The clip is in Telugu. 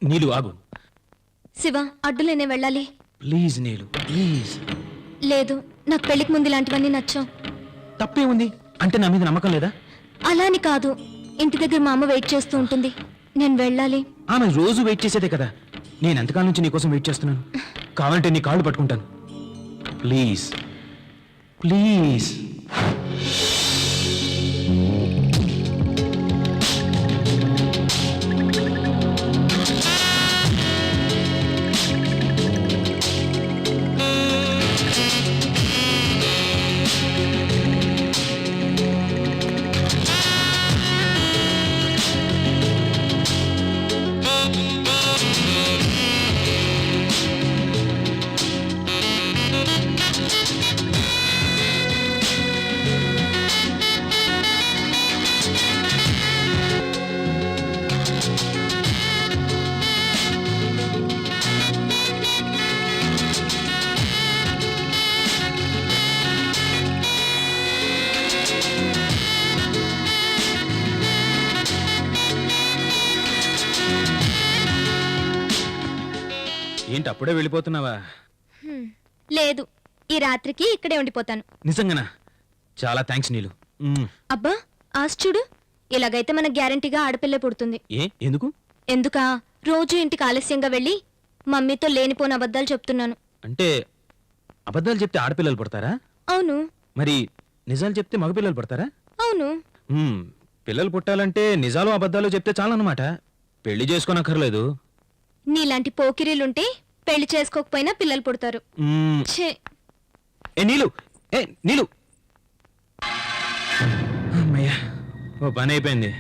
నీలు ఆగు. శివ, అడ్డులేనే వెళ్ళాలి. Please Neelu, please. లేదు, నాకు పెళ్లికి ముందు ఇలాంటివన్నీ నచ్చావు. తప్పే ఉంది అంటే నా మీద నమ్మకం లేదా? అలా అని కాదు, ఇంటి దగ్గర మా అమ్మ వెయిట్ చేస్తూ ఉంటుంది, నేను వెళ్ళాలి. ఆమె రోజు వెయిట్ చేసేదే కదా. నేను ఎంతకాలం నుంచి నీకోసం వెయిట్ చేస్తున్నాను. కావాలంటే నీ కాళ్ళు పట్టుకుంటాను. Please please. ఏంటి అప్పుడే వెళ్ళిపోతున్నావా? లేదు, ఈ రాత్రికి ఇక్కడే ఉండిపోతాను. నిజంగానా? చాలా థ్యాంక్స్ నీలు. అబ్బా, ఆశ చూడు, ఇలాగైతే మనకు గ్యారంటీగా ఆడపిల్లే పుడుతుంది. ఎందుకు? ఎందుకా, రోజు ఇంటికి ఆలస్యంగా వెళ్ళి మమ్మీతో లేనిపోని అబద్ధాలు చెప్తున్నాను. అంటే అబద్ధాలు చెప్తే ఆడపిల్లలు పుడతారా? అవును. మరి నిజాలు చెప్తే మగపిల్లలు పుడతారా? అవును. పిల్లలు పుట్టాలంటే నిజాలు అబద్ధాలు చెప్తే చాలన్నమాట. పెళ్లి చేసుకోనక్కర్లేదు. నీలాంటి పోకిరీలుంటే పెళ్లి చేసుకోకపోయినా పిల్లలు పుడతారు. ఛే. నీలు, నీలు. అమ్మయ్యా, ఓ పని అయిపోయింది.